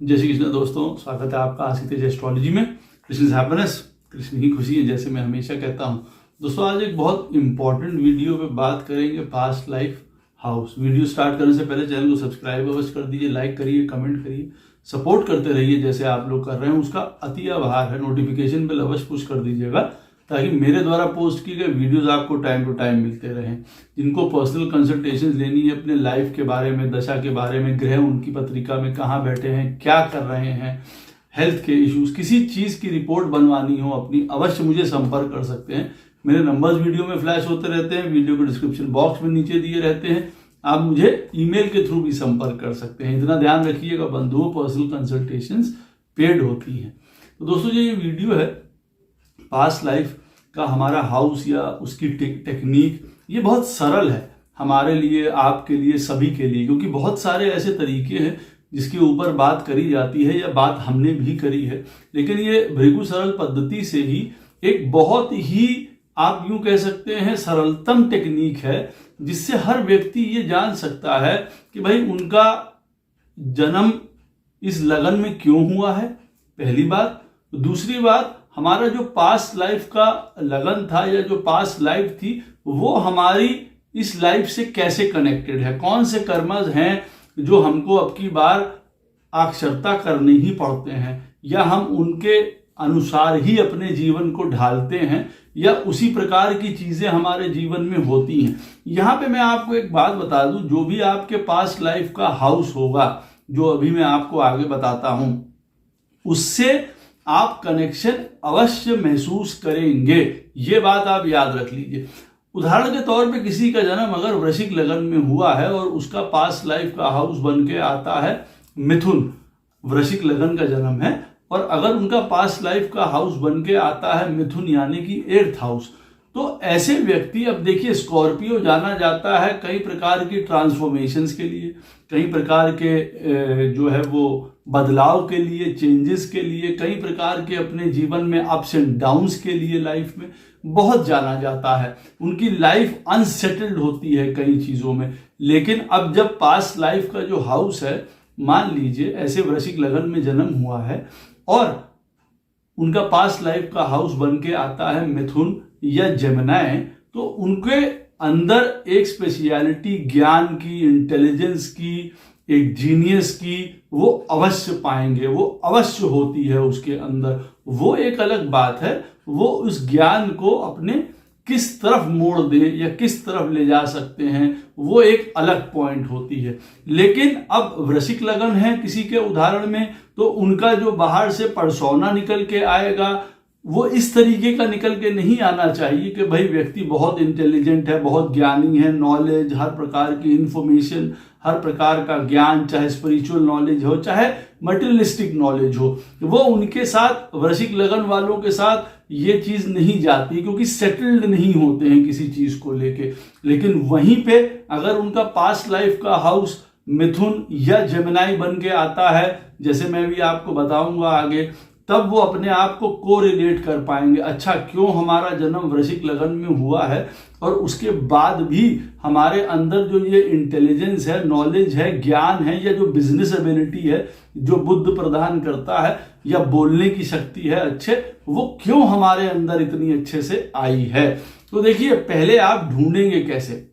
जय श्री कृष्ण दोस्तों, स्वागत है आपका आसिक तेज एस्ट्रोलॉजी में। कृष्ण इज हैप्पीनेस, कृष्ण ही खुशी है, जैसे मैं हमेशा कहता हूं। दोस्तों आज एक बहुत इंपॉर्टेंट वीडियो पे बात करेंगे past life house. Video start करने से पहले चैनल को सब्सक्राइब अवश्य कर दीजिए, लाइक करिए, कमेंट करिए, सपोर्ट करते रहिए जैसे आप लोग कर रहे हैं। उसका अति आभार है। नोटिफिकेशन बेल अवश्य पुश कर दीजिएगा ताकि मेरे द्वारा पोस्ट किए गए वीडियोस आपको टाइम टू टाइम मिलते रहें। जिनको पर्सनल कंसल्टेशन लेनी है अपने लाइफ के बारे में, दशा के बारे में, ग्रह उनकी पत्रिका में कहाँ बैठे हैं, क्या कर रहे हैं, हेल्थ के इश्यूज, किसी चीज की रिपोर्ट बनवानी हो अपनी, अवश्य मुझे संपर्क कर सकते हैं। मेरे नंबर्स वीडियो में फ्लैश होते रहते हैं, वीडियो के डिस्क्रिप्शन बॉक्स में नीचे दिए रहते हैं। आप मुझे ईमेल के थ्रू भी संपर्क कर सकते हैं। इतना ध्यान रखिएगा बंधुओं, पर्सनल कंसल्टेशंस पेड होती हैं। तो दोस्तों जो ये वीडियो है पास्ट लाइफ का हमारा हाउस या उसकी टेक्निक, ये बहुत सरल है हमारे लिए, आपके लिए, सभी के लिए, क्योंकि बहुत सारे ऐसे तरीके हैं जिसके ऊपर बात करी जाती है या बात हमने भी करी है, लेकिन ये भृगु सरल पद्धति से ही एक बहुत ही, आप यूं कह सकते हैं, सरलतम टेक्निक है जिससे हर व्यक्ति ये जान सकता है कि भाई उनका जन्म इस लगन में क्यों हुआ है, पहली बात। दूसरी बात, हमारा जो पास्ट लाइफ का लगन था या जो पास्ट लाइफ थी वो हमारी इस लाइफ से कैसे कनेक्टेड है, कौन से कर्मज हैं जो हमको अब की बार अक्षरता करने ही पड़ते हैं या हम उनके अनुसार ही अपने जीवन को ढालते हैं या उसी प्रकार की चीजें हमारे जीवन में होती हैं। यहां पे मैं आपको एक बात बता दूं, जो भी आपके पास्ट लाइफ का हाउस होगा, जो अभी मैं आपको आगे बताता हूं, उससे आप कनेक्शन अवश्य महसूस करेंगे। ये बात आप याद रख लीजिए। उदाहरण के तौर पे किसी का जन्म अगर वृश्चिक लगन में हुआ है और उसका पास्ट लाइफ का हाउस बन के आता है मिथुन, वृश्चिक लगन का जन्म है, और अगर उनका पास्ट लाइफ का हाउस बन के आता है मिथुन यानी कि 8th हाउस, तो ऐसे व्यक्ति, अब देखिए स्कॉर्पियो जाना जाता है कई प्रकार की ट्रांसफॉर्मेशंस के लिए, कई प्रकार के जो है वो बदलाव के लिए, चेंजेस के लिए, कई प्रकार के अपने जीवन में अप्स एंड डाउन्स के लिए लाइफ में बहुत जाना जाता है। उनकी लाइफ अनसेटल्ड होती है कई चीजों में। लेकिन अब जब पास्ट लाइफ का जो हाउस है, मान लीजिए ऐसे वृश्चिक लगन में जन्म हुआ है और उनका पास्ट लाइफ का हाउस बन के आता है मिथुन या जेमिनी, तो उनके अंदर एक स्पेशलिटी, ज्ञान की, इंटेलिजेंस की, एक जीनियस की, वो अवश्य पाएंगे, वो अवश्य होती है उसके अंदर। वो एक अलग बात है, वो उस ज्ञान को अपने किस तरफ मोड़ दे या किस तरफ ले जा सकते हैं, वो एक अलग पॉइंट होती है। लेकिन अब वृश्चिक लगन है किसी के उदाहरण में, तो उनका जो बाहर से पर्सोना निकल के आएगा वो इस तरीके का निकल के नहीं आना चाहिए कि भाई व्यक्ति बहुत इंटेलिजेंट है, बहुत ज्ञानी है, नॉलेज, हर प्रकार की इंफॉर्मेशन, हर प्रकार का ज्ञान, चाहे स्पिरिचुअल नॉलेज हो, चाहे मटेरियलिस्टिक नॉलेज हो, वो उनके साथ, वृश्चिक लगन वालों के साथ ये चीज नहीं जाती, क्योंकि सेटल्ड नहीं होते हैं किसी चीज को लेके। लेकिन वहीं पे अगर उनका पास्ट लाइफ का हाउस मिथुन या जेमिनी बन के आता है, जैसे मैं भी आपको बताऊंगा आगे, तब वो अपने आप को कोरिलेट कर पाएंगे। अच्छा, क्यों हमारा जन्म वृश्चिक लगन में हुआ है और उसके बाद भी हमारे अंदर जो ये इंटेलिजेंस है, नॉलेज है, ज्ञान है, या जो बिजनेस एबिलिटी है जो बुद्ध प्रदान करता है, या बोलने की शक्ति है अच्छे, वो क्यों हमारे अंदर इतनी अच्छे से आई है। तो देखिए, पहले आप ढूंढेंगे कैसे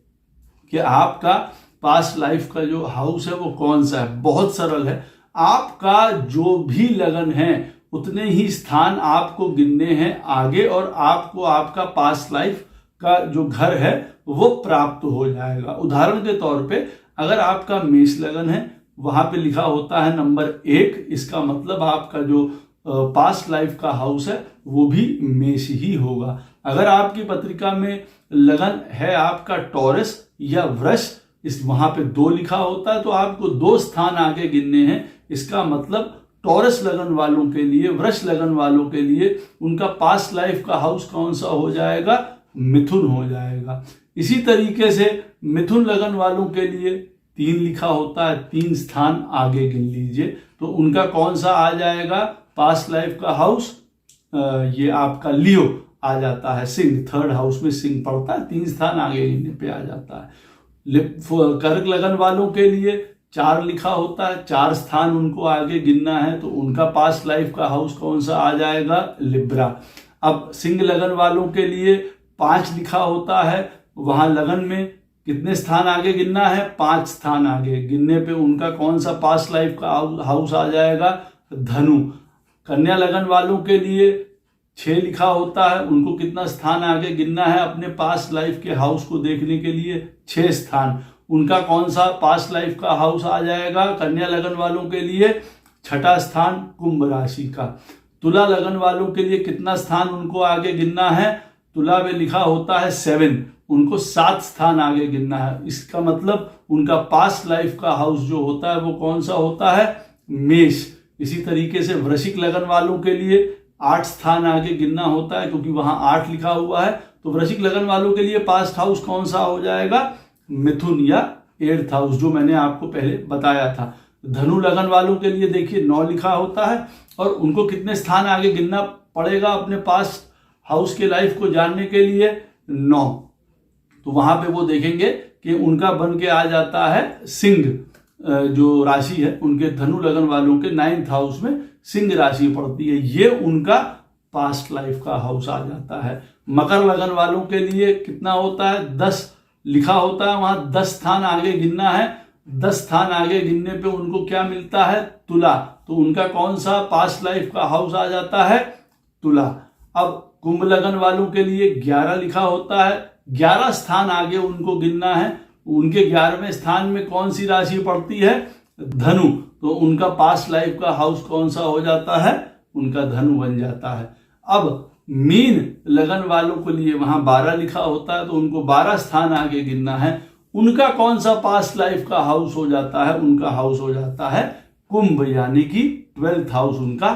कि आपका पास्ट लाइफ का जो हाउस है वो कौन सा है। बहुत सरल है, आपका जो भी लगन है उतने ही स्थान आपको गिनने हैं आगे, और आपको आपका पास्ट लाइफ का जो घर है वो प्राप्त हो जाएगा। उदाहरण के तौर पे अगर आपका मेष लगन है, वहां पे लिखा होता है नंबर 1, इसका मतलब आपका जो पास्ट लाइफ का हाउस है वो भी मेष ही होगा। अगर आपकी पत्रिका में लगन है आपका टॉरस या वृष, इस वहां पे 2 लिखा होता है, तो आपको 2 स्थान आगे गिनने हैं। इसका मतलब टॉरस लगन वालों के लिए, वृष लगन वालों के लिए उनका पास्ट लाइफ का हाउस कौन सा हो जाएगा, मिथुन हो जाएगा। इसी तरीके से मिथुन लगन वालों के लिए 3 लिखा होता है, 3 स्थान आगे गिन लीजिए, तो उनका कौन सा आ जाएगा पास्ट लाइफ का हाउस, ये आपका लियो आ जाता है, सिंह, 3rd हाउस में सिंह पड़ता है, 3 स्थान आगे गिनने पे आ जाता है। कर्क लगन वालों के लिए 4 लिखा होता है, 4 स्थान उनको आगे गिनना है, तो उनका पास्ट लाइफ का हाउस कौन सा आ जाएगा? लिब्रा। अब सिंह लगन वालों के लिए 5 लिखा होता है, वहां लगन में कितने स्थान आगे गिनना है? 5 स्थान आगे गिनने पे उनका कौन सा पास्ट लाइफ का हाउस आ जाएगा? धनु। कन्या लगन वालों के लिए 6 लिखा होता है, उनको कितना स्थान आगे गिनना है अपने पास्ट लाइफ के हाउस को देखने के लिए? 6 स्थान। उनका कौन सा पास्ट लाइफ का हाउस आ जाएगा कन्या लगन वालों के लिए? 6ठा स्थान कुंभ राशि का। तुला लगन वालों के लिए कितना स्थान उनको आगे गिनना है? तुला में लिखा होता है 7, उनको 7 स्थान आगे गिनना है। इसका मतलब उनका पास्ट लाइफ का हाउस जो होता है वो कौन सा होता है? मेष। इसी तरीके से वृश्चिक लगन वालों के लिए 8 स्थान आगे गिनना होता है, क्योंकि वहां 8 लिखा हुआ है, तो वृश्चिक लगन वालों के लिए पास्ट हाउस कौन सा हो जाएगा? मिथुन या 8th हाउस, जो मैंने आपको पहले बताया था। धनु लगन वालों के लिए देखिए 9 लिखा होता है, और उनको कितने स्थान आगे गिनना पड़ेगा अपने पास्ट हाउस के लाइफ को जानने के लिए? 9। तो वहां पे वो देखेंगे कि उनका बन के आ जाता है सिंह, जो राशि है उनके धनु लगन वालों के 9th हाउस में सिंह राशि पड़ती है, ये उनका पास्ट लाइफ का हाउस आ जाता है। मकर लगन वालों के लिए कितना होता है? 10 लिखा होता है, वहां 10 स्थान आगे गिनना है। 10 स्थान आगे गिनने पे उनको क्या मिलता है? तुला। तो उनका कौन सा पास्ट लाइफ का हाउस आ जाता है? तुला। अब कुंभ लगन वालों के लिए 11 लिखा होता है, 11 स्थान आगे उनको गिनना है। उनके 11वें स्थान में कौन सी राशि पड़ती है? धनु। तो उनका पास्ट लाइफ का हाउस कौन सा हो जाता है? उनका धनु बन जाता है। अब मीन लगन वालों के लिए वहां 12 लिखा होता है, तो उनको 12 स्थान आगे गिनना है। उनका कौन सा पास्ट लाइफ का हाउस हो जाता है? उनका हाउस हो जाता है कुंभ, यानी कि 12th हाउस उनका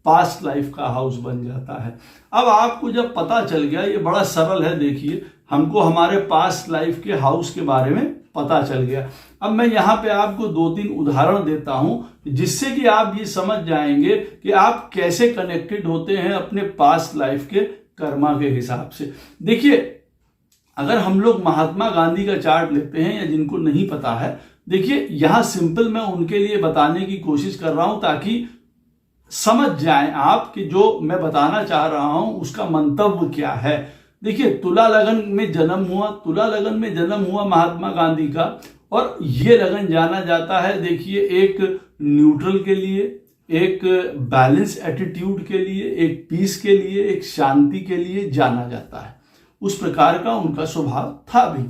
पास्ट लाइफ का हाउस बन जाता है। अब आपको जब पता चल गया, ये बड़ा सरल है, देखिए हमको हमारे पास्ट लाइफ के हाउस के बारे में पता चल गया। अब मैं यहाँ पे आपको 2-3 उदाहरण देता हूं, जिससे कि आप ये समझ जाएंगे कि आप कैसे कनेक्टेड होते हैं अपने पास्ट लाइफ के कर्मा के हिसाब से। देखिए, अगर हम लोग महात्मा गांधी का चार्ट लेते हैं, या जिनको नहीं पता है, देखिए यहां सिंपल मैं उनके लिए बताने की कोशिश कर रहा हूं, ताकि समझ जाएं आप कि जो मैं बताना चाह रहा हूं उसका मंतव्य क्या है। देखिए, तुला लगन में जन्म हुआ महात्मा गांधी का, और ये लगन जाना जाता है, देखिए, एक न्यूट्रल के लिए, एक बैलेंस एटीट्यूड के लिए, एक पीस के लिए, एक शांति के लिए जाना जाता है। उस प्रकार का उनका स्वभाव था भी।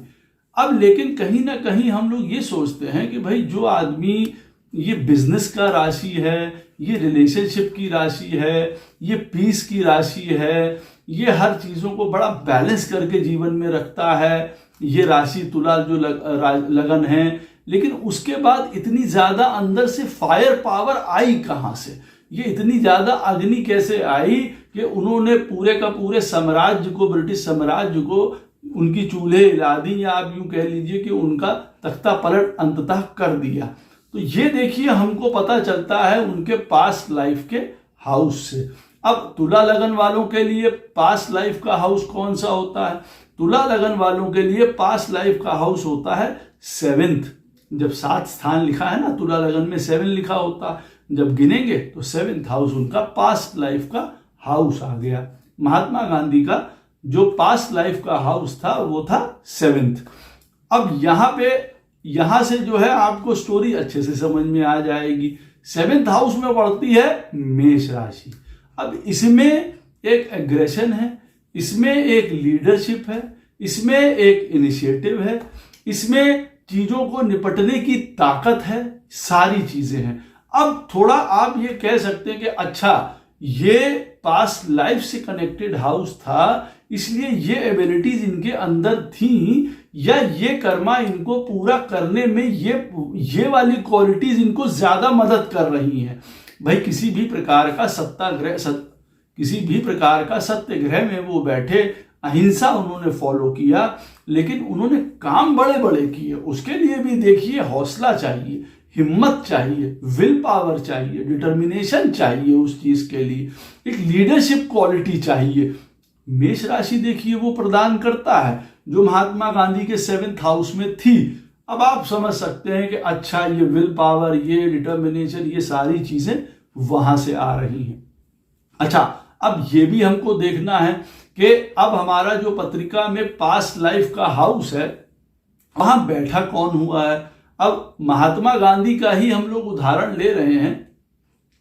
अब लेकिन कहीं ना कहीं हम लोग ये सोचते हैं कि भाई जो आदमी, ये बिजनेस का राशि है, ये रिलेशनशिप की राशि है, ये पीस की राशि है, ये हर चीजों को बड़ा बैलेंस करके जीवन में रखता है, ये राशि तुला जो लगन है, लेकिन उसके बाद इतनी ज्यादा अंदर से फायर पावर आई कहां से? ये इतनी ज्यादा अग्नि कैसे आई कि उन्होंने पूरे का पूरे साम्राज्य को, ब्रिटिश साम्राज्य को, उनकी चूल्हे हिला दी, या आप यूं कह लीजिए कि उनका तख्ता पलट अंततः कर दिया। तो ये देखिए हमको पता चलता है उनके पास्ट लाइफ के हाउस से। अब तुला लगन वालों के लिए पास्ट लाइफ का हाउस कौन सा होता है? तुला लगन वालों के लिए पास्ट लाइफ का हाउस होता है 7th। जब 7 स्थान लिखा है ना, तुला लगन में 7 लिखा होता है, जब गिनेंगे तो 7th हाउस उनका पास्ट लाइफ का हाउस आ गया। महात्मा गांधी का जो पास्ट लाइफ का हाउस था वो था 7th। अब यहां से जो है आपको स्टोरी अच्छे से समझ में आ जाएगी। 7th हाउस में पड़ती है मेष राशि। अब इसमें एक एग्रेशन है, इसमें एक लीडरशिप है, इसमें एक इनिशिएटिव है, इसमें चीजों को निपटने की ताकत है, सारी चीजें हैं। अब थोड़ा आप ये कह सकते हैं कि अच्छा, ये पास्ट लाइफ से कनेक्टेड हाउस था, इसलिए ये एबिलिटीज इनके अंदर थी, या ये कर्मा इनको पूरा करने में ये वाली क्वालिटीज इनको ज्यादा मदद कर रही हैं। भाई किसी भी प्रकार का सत्याग्रह में वो बैठे, अहिंसा उन्होंने फॉलो किया, लेकिन उन्होंने काम बड़े बड़े किए। उसके लिए भी देखिए हौसला चाहिए, हिम्मत चाहिए, विल पावर चाहिए, डिटर्मिनेशन चाहिए, उस चीज के लिए एक लीडरशिप क्वालिटी चाहिए। मेष राशि देखिए वो प्रदान करता है, जो महात्मा गांधी के 7th हाउस में थी। अब आप समझ सकते हैं कि अच्छा ये विल पावर, ये डिटर्मिनेशन, ये सारी चीजें वहां से आ रही हैं। अच्छा, अब ये भी हमको देखना है कि अब हमारा जो पत्रिका में पास्ट लाइफ का हाउस है वहां बैठा कौन हुआ है। अब महात्मा गांधी का ही हम लोग उदाहरण ले रहे हैं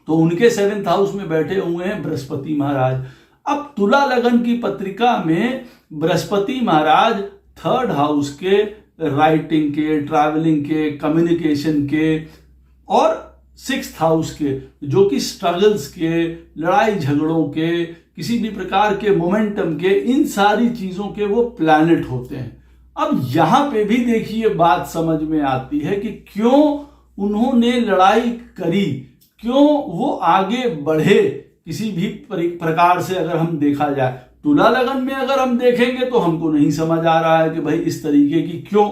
तो उनके 7th हाउस में बैठे हुए हैं बृहस्पति महाराज। अब तुला लगन की पत्रिका में बृहस्पति महाराज 3rd हाउस के राइटिंग के, ट्रैवलिंग के, कम्युनिकेशन के और 6th हाउस के जो कि स्ट्रगल्स के, लड़ाई झगड़ों के, किसी भी प्रकार के मोमेंटम के, इन सारी चीजों के वो प्लैनेट होते हैं। अब यहां पे भी देखिए बात समझ में आती है कि क्यों उन्होंने लड़ाई करी, क्यों वो आगे बढ़े किसी भी प्रकार से। अगर हम देखा जाए तुला लगन में अगर हम देखेंगे तो हमको नहीं समझ आ रहा है कि भाई इस तरीके की क्यों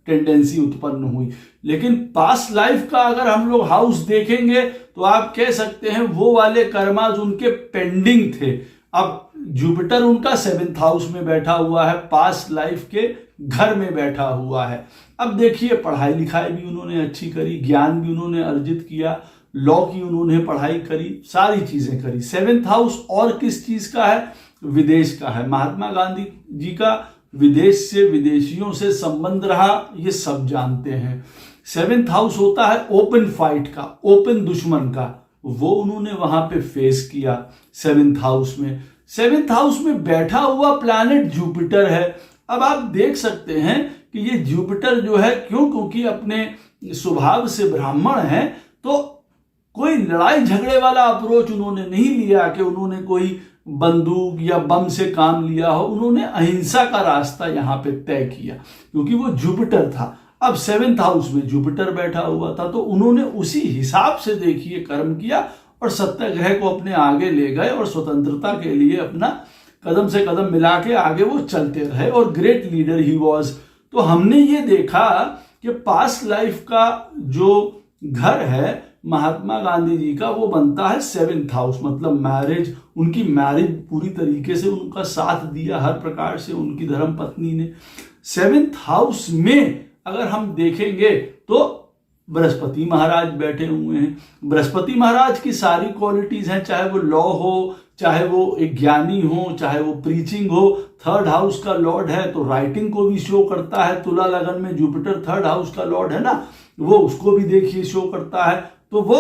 टेंडेंसी उत्पन्न हुई, लेकिन पास्ट लाइफ का अगर हम लोग हाउस देखेंगे तो आप कह सकते हैं वो वाले कर्माज उनके पेंडिंग थे। अब जुपिटर उनका 7th हाउस में बैठा हुआ है, पास्ट लाइफ के घर में बैठा हुआ है। अब देखिए पढ़ाई लिखाई भी उन्होंने अच्छी करी, ज्ञान भी उन्होंने अर्जित किया, लॉ की उन्होंने पढ़ाई करी, सारी चीजें करी। 7th हाउस और किस चीज का है? विदेश का है। महात्मा गांधी जी का विदेश से, विदेशियों से संबंध रहा, ये सब जानते हैं। 7th हाउस होता है ओपन फाइट का, ओपन दुश्मन का, वो उन्होंने वहां पे फेस किया 7th हाउस में। 7th हाउस में बैठा हुआ प्लैनेट जुपिटर है। अब आप देख सकते हैं कि ये जुपिटर जो है क्योंकि अपने स्वभाव से ब्राह्मण है तो कोई लड़ाई झगड़े वाला अप्रोच उन्होंने नहीं लिया कि उन्होंने कोई बंदूक या बम से काम लिया हो। उन्होंने अहिंसा का रास्ता यहां पे तय किया क्योंकि वो जुपिटर था। अब 7th हाउस में जुपिटर बैठा हुआ था तो उन्होंने उसी हिसाब से देखिए कर्म किया और सत्याग्रह को अपने आगे ले गए और स्वतंत्रता के लिए अपना कदम से कदम मिला के आगे वो चलते रहे और ग्रेट लीडर ही वॉज। तो हमने ये देखा कि पास्ट लाइफ का जो घर है महात्मा गांधी जी का वो बनता है 7th हाउस, मतलब मैरिज। उनकी मैरिज पूरी तरीके से उनका साथ दिया हर प्रकार से उनकी धर्म पत्नी ने। 7th हाउस में अगर हम देखेंगे तो बृहस्पति महाराज बैठे हुए हैं। बृहस्पति महाराज की सारी क्वालिटीज हैं, चाहे वो लॉ हो, चाहे वो एक ज्ञानी हो, चाहे वो प्रीचिंग हो। 3rd हाउस का लॉर्ड है तो राइटिंग को भी शो करता है। तुला लगन में जुपिटर 3rd हाउस का लॉर्ड है ना, वो उसको भी देखिए शो करता है, तो वो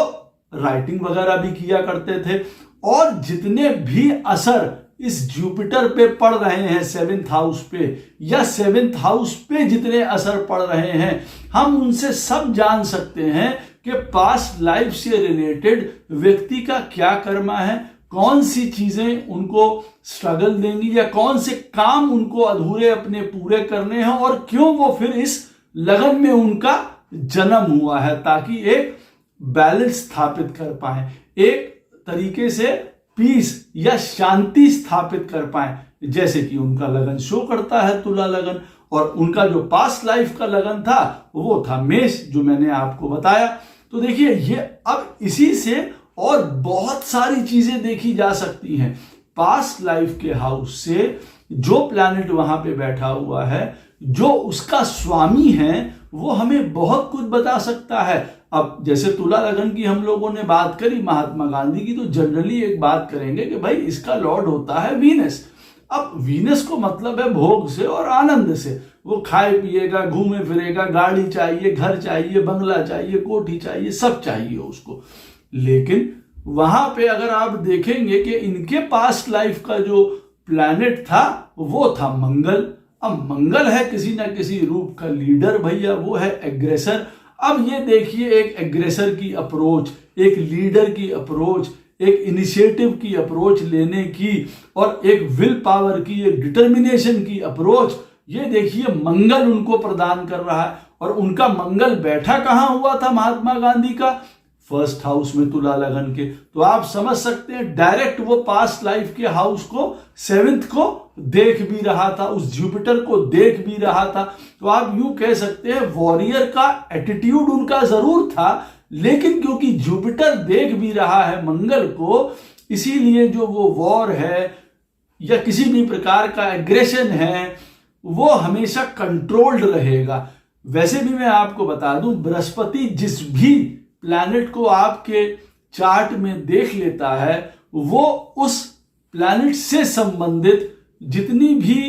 राइटिंग वगैरह भी किया करते थे। और जितने भी असर इस जुपिटर पे पड़ रहे हैं 7th हाउस पे या 7th हाउस पे जितने असर पड़ रहे हैं, हम उनसे सब जान सकते हैं कि पास्ट लाइफ से रिलेटेड व्यक्ति का क्या कर्मा है, कौन सी चीजें उनको स्ट्रगल देंगी या कौन से काम उनको अधूरे अपने पूरे करने हैं और क्यों वो फिर इस लगन में उनका जन्म हुआ है, ताकि एक बैलेंस स्थापित कर पाए, एक तरीके से पीस या शांति स्थापित कर पाए। जैसे कि उनका लगन शो करता है तुला लगन, और उनका जो पास्ट लाइफ का लगन था वो था मेष, जो मैंने आपको बताया। तो देखिए ये अब इसी से और बहुत सारी चीजें देखी जा सकती हैं। पास्ट लाइफ के हाउस से जो प्लैनेट वहां पे बैठा हुआ है, जो उसका स्वामी है, वो हमें बहुत कुछ बता सकता है। अब जैसे तुला लगन की हम लोगों ने बात करी महात्मा गांधी की, तो जनरली एक बात करेंगे कि भाई इसका लॉर्ड होता है वीनस। अब वीनस को मतलब है भोग से और आनंद से। वो खाए पिएगा, घूमे फिरेगा, गाड़ी चाहिए, घर चाहिए, बंगला चाहिए, कोठी चाहिए, सब चाहिए उसको। लेकिन वहां पे अगर आप देखेंगे कि इनके पास्ट लाइफ का जो प्लैनेट था वो था मंगल। अब मंगल है किसी ना किसी रूप का लीडर भैया, वो है एग्रेसर। अब ये देखिए एक एग्रेसर की अप्रोच, एक लीडर की अप्रोच, एक इनिशिएटिव की अप्रोच लेने की और एक विल पावर की, एक डिटर्मिनेशन की अप्रोच, ये देखिए मंगल उनको प्रदान कर रहा है। और उनका मंगल बैठा कहां हुआ था महात्मा गांधी का? 1st हाउस में तुला लगन के। तो आप समझ सकते हैं डायरेक्ट वो पास्ट लाइफ के हाउस को 7th को देख भी रहा था, उस जुपिटर को देख भी रहा था। तो आप यूं कह सकते हैं वॉरियर का एटीट्यूड उनका जरूर था, लेकिन क्योंकि जुपिटर देख भी रहा है मंगल को, इसीलिए जो वो वॉर है या किसी भी प्रकार का एग्रेशन है वो हमेशा कंट्रोल्ड रहेगा। वैसे भी मैं आपको बता दूं, बृहस्पति जिस भी प्लैनेट को आपके चार्ट में देख लेता है वो उस प्लैनेट से संबंधित जितनी भी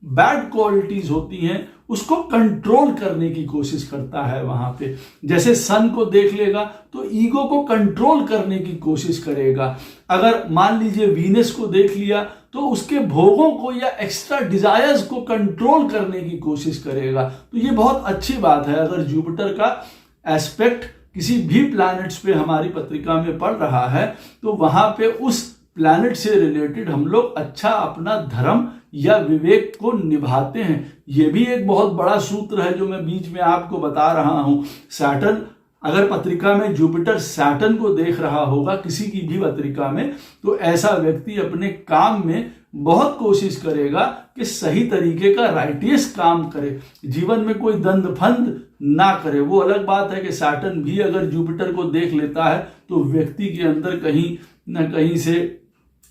बैड क्वालिटीज होती हैं उसको कंट्रोल करने की कोशिश करता है वहां पे। जैसे सन को देख लेगा तो ईगो को कंट्रोल करने की कोशिश करेगा। अगर मान लीजिए वीनस को देख लिया तो उसके भोगों को या एक्स्ट्रा डिजायर्स को कंट्रोल करने की कोशिश करेगा। तो ये बहुत अच्छी बात है, अगर जुपिटर का एस्पेक्ट किसी भी प्लैनेट्स पे हमारी पत्रिका में पड़ रहा है तो वहां पे उस प्लैनेट से रिलेटेड हम लोग अच्छा अपना धर्म या विवेक को निभाते हैं। यह भी एक बहुत बड़ा सूत्र है जो मैं बीच में आपको बता रहा हूं। सैटर्न, अगर पत्रिका में जुपिटर सैटर्न को देख रहा होगा किसी की भी पत्रिका में, तो ऐसा व्यक्ति अपने काम में बहुत कोशिश करेगा कि सही तरीके का राइटियस काम करे, जीवन में कोई दंड फंद ना करे। वो अलग बात है कि सैटर्न भी अगर जुपिटर को देख लेता है तो व्यक्ति के अंदर कहीं ना कहीं से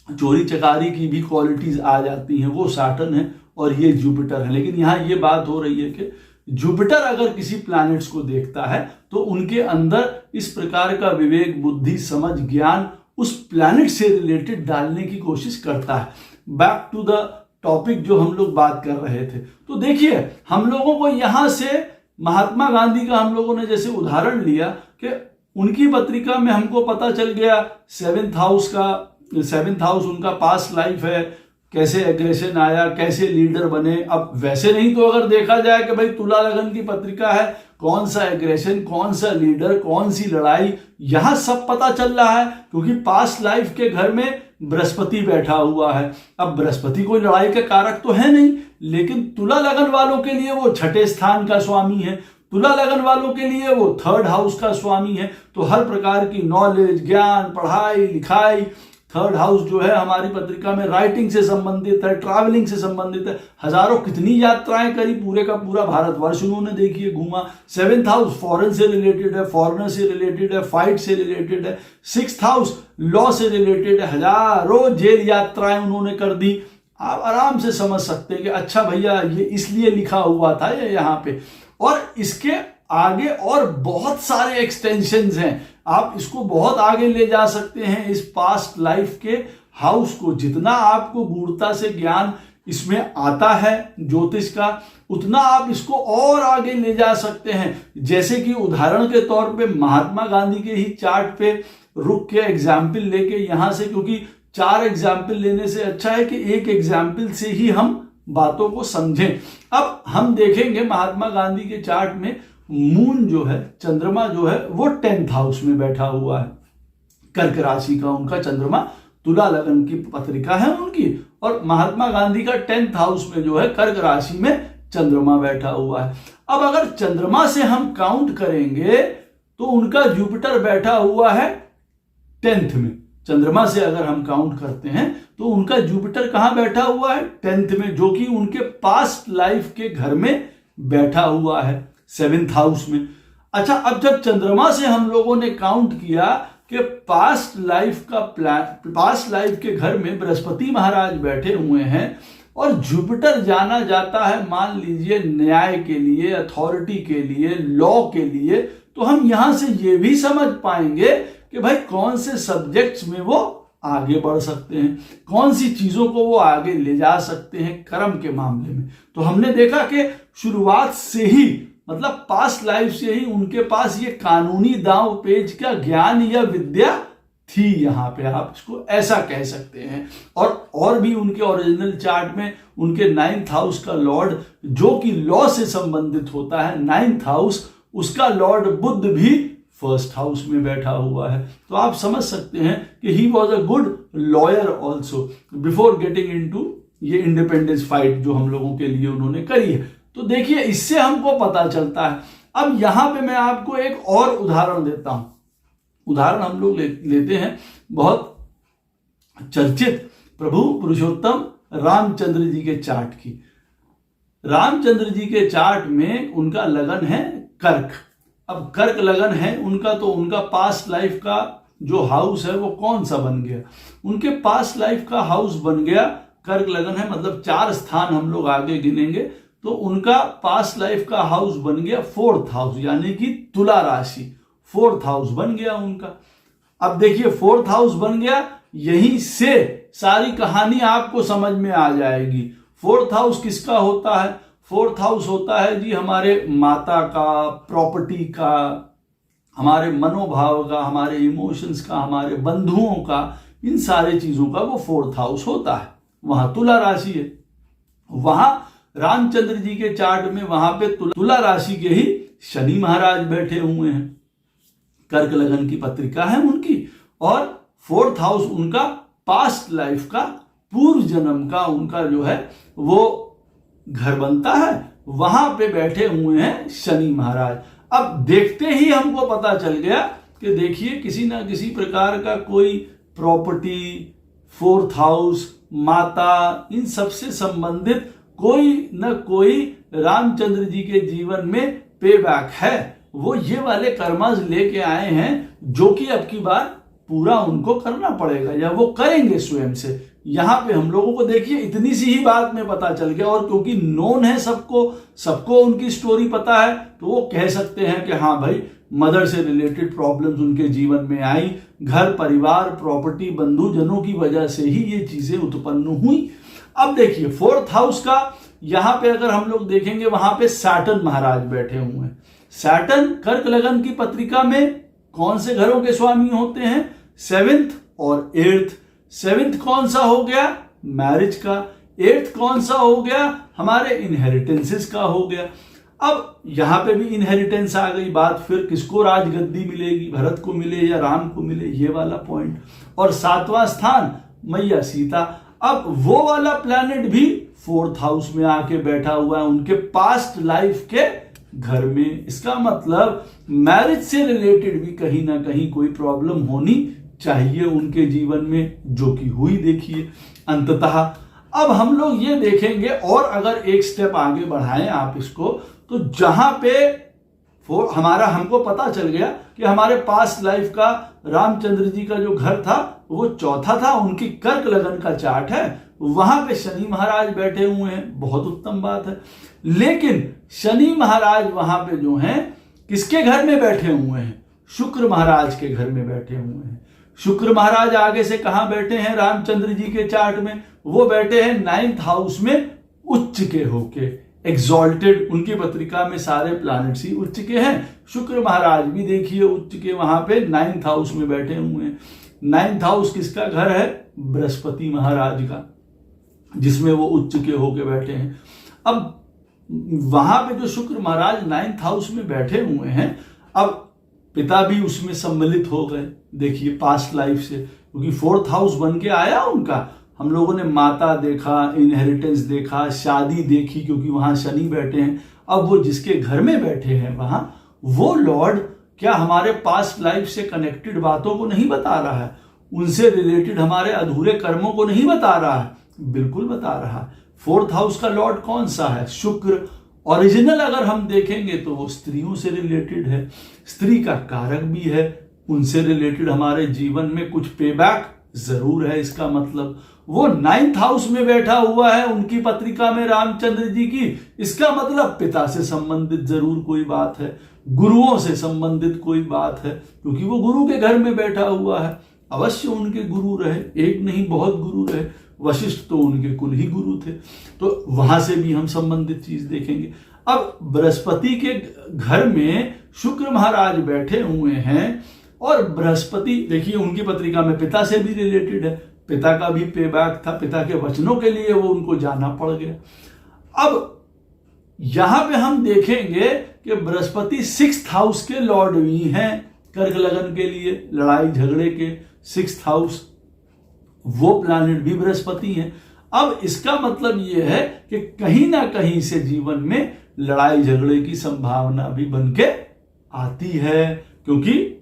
चोरी चकारी की भी क्वालिटीज आ जाती हैं। वो सैटर्न है और ये जुपिटर है। लेकिन यहाँ ये बात हो रही है कि जुपिटर अगर किसी प्लैनेट्स को देखता है तो उनके अंदर इस प्रकार का विवेक, बुद्धि, समझ, ज्ञान उस प्लैनेट से रिलेटेड डालने की कोशिश करता है। बैक टू द टॉपिक जो हम लोग बात कर रहे थे, तो देखिए हम लोगों को यहां से महात्मा गांधी का हम लोगों ने जैसे उदाहरण लिया कि उनकी पत्रिका में हमको पता चल गया सेवेंथ हाउस उनका पास्ट लाइफ है, कैसे एग्रेशन आया, कैसे लीडर बने। अब वैसे नहीं तो अगर देखा जाए कि भाई तुला लगन की पत्रिका है, कौन सा एग्रेशन, कौन सा लीडर, कौन सी लड़ाई, यहां सब पता चल रहा है क्योंकि पास्ट लाइफ के घर में बृहस्पति बैठा हुआ है। अब बृहस्पति कोई लड़ाई का कारक तो है नहीं, लेकिन तुला लगन वालों के लिए वो छठे स्थान का स्वामी है, तुला लगन वालों के लिए वो थर्ड हाउस का स्वामी है। तो हर प्रकार की नॉलेज, ज्ञान, पढ़ाई लिखाई, थर्ड हाउस जो है हमारी पत्रिका में राइटिंग से संबंधित है, ट्रैवलिंग से संबंधित है। हजारों कितनी यात्राएं करी, पूरे का पूरा भारतवर्ष उन्होंने देखिए घूमा। सेवेंथ हाउस फॉरेन से रिलेटेड है, फॉरेनर से रिलेटेड है, फाइट से रिलेटेड है। सिक्स्थ हाउस लॉ से रिलेटेड है, हजारों जेल यात्राएं उन्होंने कर दी। आप आराम से समझ सकते हैं कि अच्छा भैया ये इसलिए लिखा हुआ था ये यहाँ पे। और इसके आगे और बहुत सारे एक्सटेंशंस हैं, आप इसको बहुत आगे ले जा सकते हैं इस पास्ट लाइफ के हाउस को। जितना आपको गूढ़ता से ज्ञान इसमें आता है ज्योतिष का, उतना आप इसको और आगे ले जा सकते हैं। जैसे कि उदाहरण के तौर पे महात्मा गांधी के ही चार्ट पे रुक के एग्जाम्पल लेके यहां से, क्योंकि 4 एग्जाम्पल लेने से अच्छा है कि एक एग्जाम्पल से ही हम बातों को समझें। अब हम देखेंगे महात्मा गांधी के चार्ट में मून जो है, चंद्रमा जो है वो 10th हाउस में बैठा हुआ है। कर्क राशि का उनका चंद्रमा, तुला लगन की पत्रिका है उनकी, और महात्मा गांधी का 10th हाउस में जो है कर्क राशि में चंद्रमा बैठा हुआ है। अब अगर चंद्रमा से हम काउंट करेंगे तो उनका जुपिटर बैठा हुआ है 10th में। चंद्रमा से अगर हम काउंट करते हैं तो उनका जुपिटर कहां बैठा हुआ है? 10th में, जो कि उनके पास्ट लाइफ के घर में बैठा हुआ है 7th हाउस में। अच्छा, अब जब चंद्रमा से हम लोगों ने काउंट किया कि पास्ट लाइफ के घर में बृहस्पति महाराज बैठे हुए हैं और जुपिटर जाना जाता है मान लीजिए न्याय के लिए, अथॉरिटी के लिए, लॉ के लिए, तो हम यहां से ये भी समझ पाएंगे कि भाई कौन से सब्जेक्ट्स में वो आगे बढ़ सकते हैं, कौन सी चीजों को वो आगे ले जा सकते हैं कर्म के मामले में। तो हमने देखा कि शुरुआत से ही, मतलब पास्ट लाइफ से ही उनके पास ये कानूनी दांव पेच का ज्ञान या विद्या थी। यहां पे आप इसको ऐसा कह सकते हैं। और भी उनके ओरिजिनल चार्ट में उनके 9th हाउस का लॉर्ड, जो कि लॉ से संबंधित होता है, 9th हाउस, उसका लॉर्ड बुध भी 1st हाउस में बैठा हुआ है। तो आप समझ सकते हैं कि he was a good lawyer also before getting into ये इंडिपेंडेंस फाइट जो हम लोगों के लिए उन्होंने करी है। तो देखिए इससे हमको पता चलता है। अब यहां पे मैं आपको एक और उदाहरण देता हूं। उदाहरण हम लोग लेते हैं बहुत चर्चित प्रभु पुरुषोत्तम रामचंद्र जी के चार्ट की। रामचंद्र जी के चार्ट में उनका लगन है कर्क। अब कर्क लगन है उनका, तो उनका पास्ट लाइफ का जो हाउस है वो कौन सा बन गया? उनके पास्ट लाइफ का हाउस बन गया कर्क लगन है, मतलब 4 स्थान हम लोग आगे गिनेंगे तो उनका पास्ट लाइफ का हाउस बन गया 4th हाउस, यानी कि तुला राशि 4th हाउस बन गया उनका। अब देखिए 4th हाउस बन गया, यहीं से सारी कहानी आपको समझ में आ जाएगी। 4th हाउस किसका होता है? 4th हाउस होता है जी हमारे माता का, प्रॉपर्टी का, हमारे मनोभाव का, हमारे इमोशंस का, हमारे बंधुओं का, इन सारे चीजों का वो 4th हाउस होता है। वहां तुला राशि है। वहां रामचंद्र जी के चार्ट में वहां पे तुला राशि के ही शनि महाराज बैठे हुए हैं। कर्क लगन की पत्रिका है उनकी, और 4th हाउस उनका पास्ट लाइफ का, पूर्व जन्म का उनका जो है वो घर बनता है। वहां पे बैठे हुए हैं शनि महाराज। अब देखते ही हमको पता चल गया कि देखिए किसी ना किसी प्रकार का कोई प्रॉपर्टी, 4th हाउस, माता, इन सबसे संबंधित कोई न कोई रामचंद्र जी के जीवन में पे बैक है। वो ये वाले कर्मास लेके आए हैं जो कि अब की बार पूरा उनको करना पड़ेगा, या वो करेंगे स्वयं से। यहां पे हम लोगों को देखिए इतनी सी ही बात में पता चल गया, और क्योंकि नोन है सबको उनकी स्टोरी पता है, तो वो कह सकते हैं कि हाँ भाई मदर से रिलेटेड प्रॉब्लम्स उनके जीवन में आई, घर परिवार, प्रॉपर्टी, बंधुजनों की वजह से ही ये चीजें उत्पन्न हुई। अब देखिए 4th हाउस का यहां पे अगर हम लोग देखेंगे, वहां पे सैटर्न महाराज बैठे हुए हैं। सैटर्न कर्क लगन की पत्रिका में कौन से घरों के स्वामी होते हैं? 7th और 8th। 7th कौन सा हो गया? मैरिज का। 8th कौन सा हो गया? हमारे इनहेरिटेंसेस का हो गया। अब यहां पे भी इनहेरिटेंस आ गई बात, फिर किसको राजगद्दी मिलेगी? भरत को मिले या राम को मिले, ये वाला पॉइंट। और 7वां स्थान मैया सीता। अब वो वाला प्लैनेट भी 4th हाउस में आके बैठा हुआ है उनके पास्ट लाइफ के घर में। इसका मतलब मैरिज से रिलेटेड भी कहीं ना कहीं कोई प्रॉब्लम होनी चाहिए उनके जीवन में, जो कि हुई देखिए अंततः। अब हम लोग ये देखेंगे, और अगर एक स्टेप आगे बढ़ाएं आप इसको, तो जहां पे हमको पता चल गया कि हमारे पास्ट लाइफ का रामचंद्र जी का जो घर था वो 4था था, उनकी कर्क लगन का चार्ट है, वहां पे शनि महाराज बैठे हुए हैं। बहुत उत्तम बात है। लेकिन शनि महाराज वहां पे जो हैं किसके घर में बैठे हुए हैं? शुक्र महाराज के घर में बैठे हुए हैं। शुक्र महाराज आगे से कहां बैठे हैं रामचंद्र जी के चार्ट में? वो बैठे हैं 9th हाउस में उच्च के होके, एग्जॉल्टेड। उनकी पत्रिका में सारे प्लैनेट्स ही उच्च के हैं। शुक्र महाराज भी देखिए उच्च के वहां पे 9th हाउस में बैठे हुए हैं। 9th हाउस किसका घर है? बृहस्पति महाराज का, जिसमें वो उच्च के होके बैठे हैं। अब वहां पे जो शुक्र महाराज 9th हाउस में बैठे हुए हैं, अब पिता भी उसमें सम्मिलित हो गए देखिए पास्ट लाइफ से, क्योंकि 4th हाउस बन के आया उनका। हम लोगों ने माता देखा, इनहेरिटेंस देखा, शादी देखी, क्योंकि वहां शनि बैठे हैं। अब वो जिसके घर में बैठे हैं वहां, वो लॉर्ड क्या हमारे पास्ट लाइफ से कनेक्टेड बातों को नहीं बता रहा है? उनसे रिलेटेड हमारे अधूरे कर्मों को नहीं बता रहा है? बिल्कुल बता रहा है। 4th हाउस का लॉर्ड कौन सा है? शुक्र। ओरिजिनल अगर हम देखेंगे तो वो स्त्रियों से रिलेटेड है, स्त्री का कारक भी है, उनसे रिलेटेड हमारे जीवन में कुछ पेबैक जरूर है। इसका मतलब वो 9th हाउस में बैठा हुआ है उनकी पत्रिका में रामचंद्र जी की। इसका मतलब पिता से संबंधित जरूर कोई बात है, गुरुओं से संबंधित कोई बात है, क्योंकि वो गुरु के घर में बैठा हुआ है। अवश्य उनके गुरु रहे, एक नहीं बहुत गुरु रहे। वशिष्ठ तो उनके कुल ही गुरु थे, तो वहां से भी हम संबंधित चीज देखेंगे। अब बृहस्पति के घर में शुक्र महाराज बैठे हुए हैं, और बृहस्पति देखिए उनकी पत्रिका में पिता से भी रिलेटेड है। पिता का भी पेबैक था, पिता के वचनों के लिए वो उनको जाना पड़ गया। अब यहां पे हम देखेंगे कि बृहस्पति 6th हाउस के लॉर्ड भी हैं, कर्क लगन के लिए लड़ाई झगड़े के 6th हाउस, वो प्लैनेट भी बृहस्पति हैं। अब इसका मतलब यह है कि कहीं ना कहीं से जीवन में लड़ाई झगड़े की संभावना भी बनके आती है, क्योंकि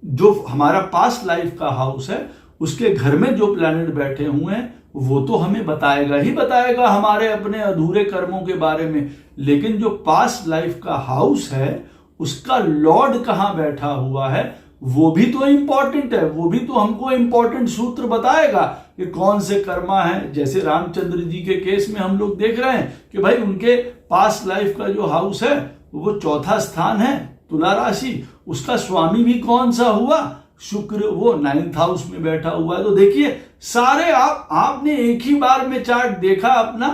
जो हमारा पास्ट लाइफ का हाउस है उसके घर में जो प्लैनेट बैठे हुए हैं वो तो हमें बताएगा ही बताएगा हमारे अपने अधूरे कर्मों के बारे में। लेकिन जो पास्ट लाइफ का हाउस है उसका लॉर्ड कहां बैठा हुआ है वो भी तो इंपॉर्टेंट है, वो भी तो हमको इंपॉर्टेंट सूत्र बताएगा कि कौन से कर्मा है। जैसे रामचंद्र जी के केस में हम लोग देख रहे हैं कि भाई उनके पास्ट लाइफ का जो हाउस है वो चौथा स्थान है, तुला राशि, उसका स्वामी भी कौन सा हुआ, शुक्र, वो 9th हाउस में बैठा हुआ है। तो देखिए सारे आपने एक ही बार में चार्ट देखा, अपना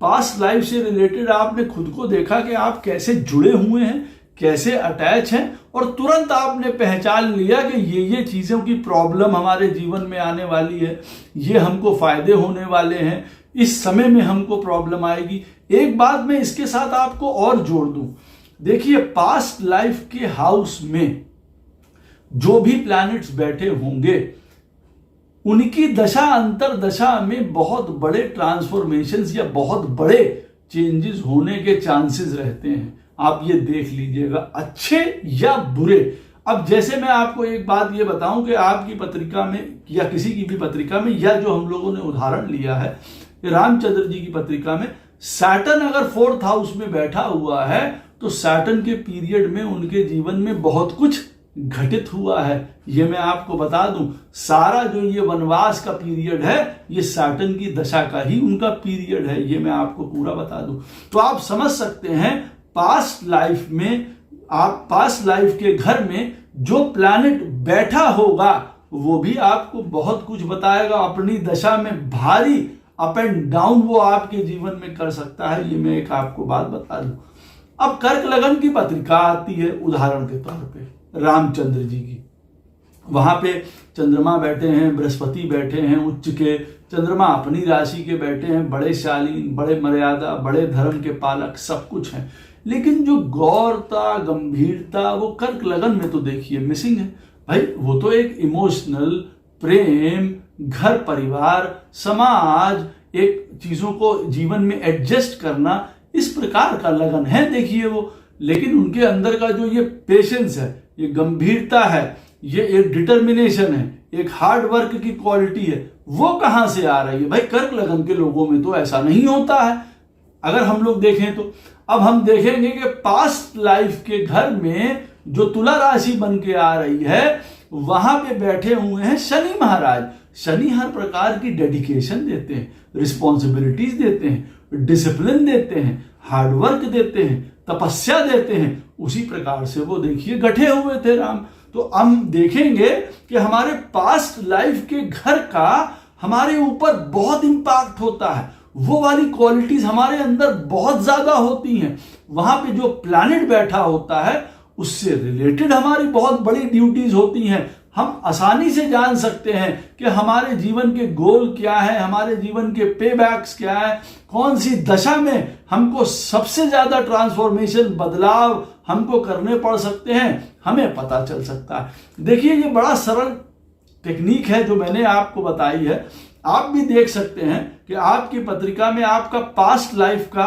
पास्ट लाइफ से रिलेटेड आपने खुद को देखा कि आप कैसे जुड़े हुए हैं, कैसे अटैच हैं, और तुरंत आपने पहचान लिया कि ये चीजों की प्रॉब्लम हमारे जीवन में आने वाली है, ये हमको फायदे होने वाले हैं, इस समय में हमको प्रॉब्लम आएगी। एक बात मैं इसके साथ आपको और जोड़ दूं, देखिए पास्ट लाइफ के हाउस में जो भी प्लैनेट्स बैठे होंगे उनकी दशा अंतर दशा में बहुत बड़े ट्रांसफॉर्मेशंस या बहुत बड़े चेंजेस होने के चांसेस रहते हैं। आप ये देख लीजिएगा, अच्छे या बुरे। अब जैसे मैं आपको एक बात ये बताऊं कि आपकी पत्रिका में या किसी की भी पत्रिका में, या जो हम लोगों ने उदाहरण लिया है कि रामचंद्र जी की पत्रिका में सैटर्न अगर 4th हाउस में बैठा हुआ है तो सैटर्न के पीरियड में उनके जीवन में बहुत कुछ घटित हुआ है। ये मैं आपको बता दूं, सारा जो ये वनवास का पीरियड है ये सैटर्न की दशा का ही उनका पीरियड है, ये मैं आपको पूरा बता दूं। तो आप समझ सकते हैं पास्ट लाइफ में, आप पास्ट लाइफ के घर में जो प्लैनेट बैठा होगा वो भी आपको बहुत कुछ बताएगा। अपनी दशा में भारी अप एंड डाउन वो आपके जीवन में कर सकता है, ये मैं एक आपको बात बता दूं। अब कर्क लगन की पत्रिका आती है उदाहरण के तौर पे रामचंद्र जी की, वहां पे चंद्रमा बैठे हैं, बृहस्पति बैठे हैं उच्च के, चंद्रमा अपनी राशि के बैठे हैं, बड़े शालीन, बड़े मर्यादा, बड़े धर्म के पालक, सब कुछ है। लेकिन जो गौरता, गंभीरता वो कर्क लगन में तो देखिए मिसिंग है। भाई वो तो एक इमोशनल, प्रेम, घर परिवार, समाज, एक चीजों को जीवन में एडजस्ट करना, इस प्रकार का लगन है देखिए वो। लेकिन उनके अंदर का जो ये पेशेंस है, ये गंभीरता है, ये एक डिटर्मिनेशन है, एक हार्ड वर्क की क्वालिटी है, वो कहां से आ रही है? भाई कर्क लगन के लोगों में तो ऐसा नहीं होता है अगर हम लोग देखें तो। अब हम देखेंगे कि पास्ट लाइफ के घर में जो तुला राशि बन के आ रही है वहां पे बैठे हुए हैं शनि महाराज। शनि हर प्रकार की डेडिकेशन देते हैं, रिस्पॉन्सिबिलिटीज देते हैं, डिसिप्लिन देते हैं, हार्डवर्क देते हैं, तपस्या देते हैं। उसी प्रकार से वो देखिए गठे हुए थे राम। तो हम देखेंगे कि हमारे पास्ट लाइफ के घर का हमारे ऊपर बहुत इंपैक्ट होता है, वो वाली क्वालिटीज हमारे अंदर बहुत ज्यादा होती हैं। वहां पे जो प्लैनेट बैठा होता है उससे रिलेटेड हमारी बहुत बड़ी ड्यूटीज होती हैं। हम आसानी से जान सकते हैं कि हमारे जीवन के गोल क्या है, हमारे जीवन के पे बैक्स क्या है, कौन सी दशा में हमको सबसे ज्यादा ट्रांसफॉर्मेशन, बदलाव हमको करने पड़ सकते हैं, हमें पता चल सकता है। देखिए ये बड़ा सरल टेक्निक है जो मैंने आपको बताई है। आप भी देख सकते हैं कि आपकी पत्रिका में आपका पास्ट लाइफ का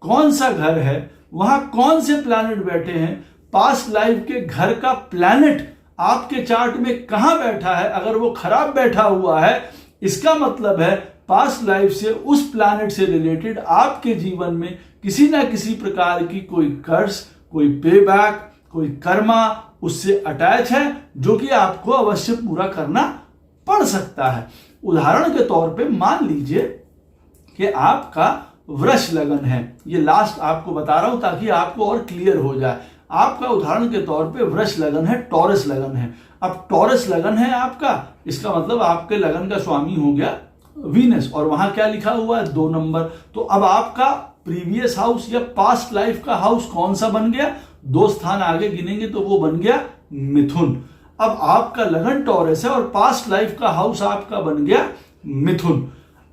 कौन सा घर है, वहां कौन से प्लैनेट बैठे हैं, पास्ट लाइफ के घर का प्लैनेट आपके चार्ट में कहां बैठा है। अगर वो खराब बैठा हुआ है इसका मतलब है पास्ट लाइफ से, उस प्लैनेट से रिलेटेड आपके जीवन में किसी ना किसी प्रकार की कोई कर्ज, कोई पे बैक, कोई कर्मा उससे अटैच है जो कि आपको अवश्य पूरा करना पड़ सकता है। उदाहरण के तौर पे मान लीजिए कि आपका वृष लगन है, ये लास्ट आपको बता रहा हूं ताकि आपको और क्लियर हो जाए। आपका उदाहरण के तौर पे वृष लगन है, टॉरस लगन है। अब टॉरस लगन है आपका, इसका मतलब आपके लगन का स्वामी हो गया वीनस, और वहां क्या लिखा हुआ है 2 नंबर। तो अब आपका प्रीवियस हाउस या पास्ट लाइफ का हाउस कौन सा बन गया? 2 स्थान आगे गिनेंगे तो वो बन गया मिथुन। अब आपका लगन टॉरस है और पास्ट लाइफ का हाउस आपका बन गया मिथुन।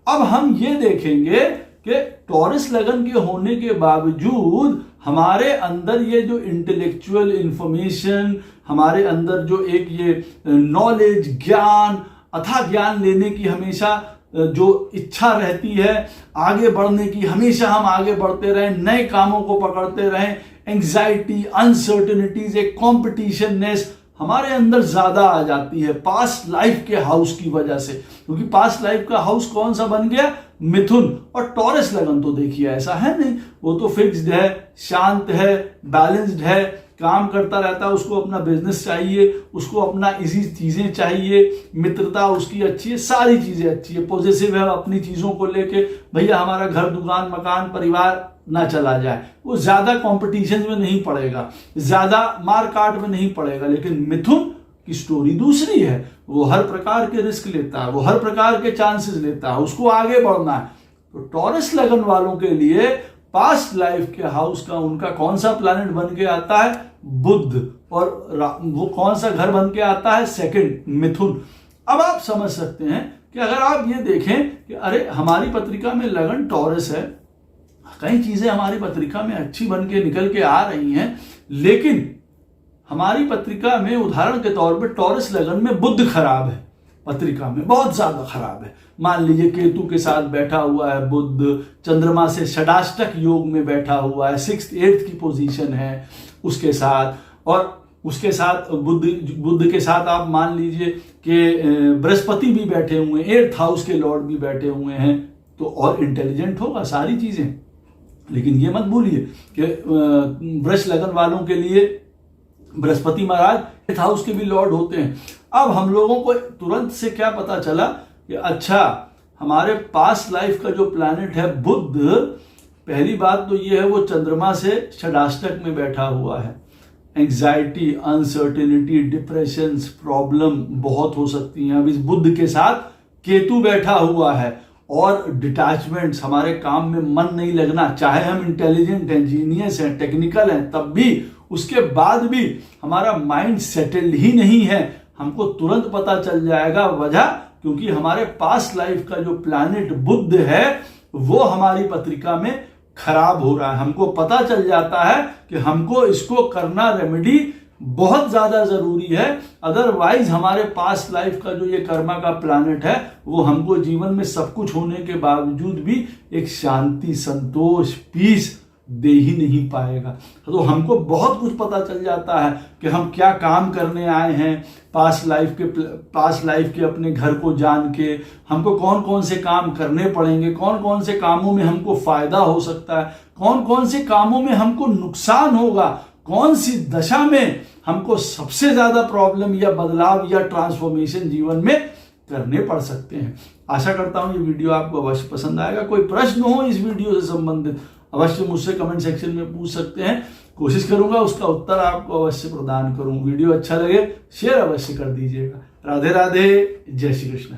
अब हम ये देखेंगे कि टॉरस लगन के होने के बावजूद हमारे अंदर ये जो इंटेलेक्चुअल इंफॉर्मेशन, हमारे अंदर जो एक ये नॉलेज, ज्ञान, अथाह ज्ञान लेने की हमेशा जो इच्छा रहती है, आगे बढ़ने की, हमेशा हम आगे बढ़ते रहें, नए कामों को पकड़ते रहें, एंग्जाइटी, अनसर्टेनिटीज, एक कॉम्पिटिशननेस हमारे अंदर ज्यादा आ जाती है पास्ट लाइफ के हाउस की वजह से। क्योंकि पास्ट लाइफ का हाउस कौन सा बन गया? मिथुन। और टॉरस लगन तो देखिए ऐसा है नहीं, वो तो फिक्स्ड है, शांत है, बैलेंस्ड है, काम करता रहता है, उसको अपना बिजनेस चाहिए, उसको अपना इसी चीजें चाहिए, मित्रता उसकी अच्छी है, सारी चीजें अच्छी है, पॉजिटिव है अपनी चीजों को लेके, भैया हमारा घर दुकान मकान परिवार ना चला जाए। वो ज्यादा कंपटीशन में नहीं पड़ेगा, ज्यादा मार काट में नहीं पड़ेगा। लेकिन मिथुन की स्टोरी दूसरी है, वो हर प्रकार के रिस्क लेता है, वो हर प्रकार के चांसेस लेता है, उसको आगे बढ़ना है। तो टॉरस लगन वालों के लिए पास्ट लाइफ के हाउस का उनका कौन सा प्लैनेट बन के आता है? बुध। और वो कौन सा घर बन के आता है? सेकंड, मिथुन। अब आप समझ सकते हैं कि अगर आप ये देखें कि अरे हमारी पत्रिका में लगन टॉरस है, कई चीजें हमारी पत्रिका में अच्छी बन के निकल के आ रही हैं, लेकिन हमारी पत्रिका में उदाहरण के तौर पे टॉरस लगन में बुध खराब है, पत्रिका में बहुत ज्यादा खराब है। मान लीजिए केतु के साथ बैठा हुआ है बुध, चंद्रमा से षडाष्टक योग में बैठा हुआ है, 6th 8th की पोजीशन है उसके साथ, और उसके साथ बुध के साथ आप मान लीजिए कि बृहस्पति भी बैठे हुए हैं, 8th हाउस के लॉर्ड भी बैठे हुए हैं, तो और इंटेलिजेंट होगा सारी चीजें। लेकिन ये मत भूलिए कि वृष लगन वालों के लिए बृहस्पति महाराज 8th हाउस के भी लॉर्ड होते हैं। अब हम लोगों को तुरंत से क्या पता चला कि अच्छा हमारे पास्ट लाइफ का जो प्लैनेट है बुध, पहली बात तो ये है वो चंद्रमा से षडाष्टक में बैठा हुआ है। एंग्जाइटी, अनसर्टेनिटी, डिप्रेशन, प्रॉब्लम बहुत हो सकती हैं। अब इस बुध के साथ केतु बैठा हुआ है, और डिटैचमेंट्स, हमारे काम में मन नहीं लगना, चाहे हम इंटेलिजेंट हैं, जीनियस हैं, टेक्निकल हैं, तब भी उसके बाद भी हमारा माइंड सेटल्ड ही नहीं है। हमको तुरंत पता चल जाएगा, वजह क्योंकि हमारे पास्ट लाइफ का जो प्लैनेट बुध है वो हमारी पत्रिका में खराब हो रहा है। हमको पता चल जाता है कि हमको इसको करना, रेमेडी बहुत ज्यादा जरूरी है। अदरवाइज हमारे पास्ट लाइफ का जो ये कर्मा का प्लैनेट है वो हमको जीवन में सब कुछ होने के बावजूद भी एक शांति, संतोष, पीस दे ही नहीं पाएगा। तो हमको बहुत कुछ पता चल जाता है कि हम क्या काम करने आए हैं, पास्ट लाइफ के अपने घर को जान के हमको कौन कौन से काम करने पड़ेंगे, कौन कौन से कामों में हमको फायदा हो सकता है, कौन कौन से कामों में हमको नुकसान होगा, कौन सी दशा में हमको सबसे ज्यादा प्रॉब्लम या बदलाव या ट्रांसफॉर्मेशन जीवन में करने पड़ सकते हैं। आशा करता हूं ये वीडियो आपको अवश्य पसंद आएगा। कोई प्रश्न हो इस वीडियो से संबंधित अवश्य मुझसे कमेंट सेक्शन में पूछ सकते हैं, कोशिश करूंगा उसका उत्तर आपको अवश्य प्रदान करूं। वीडियो अच्छा लगे शेयर अवश्य कर दीजिएगा। राधे राधे, जय श्री कृष्ण।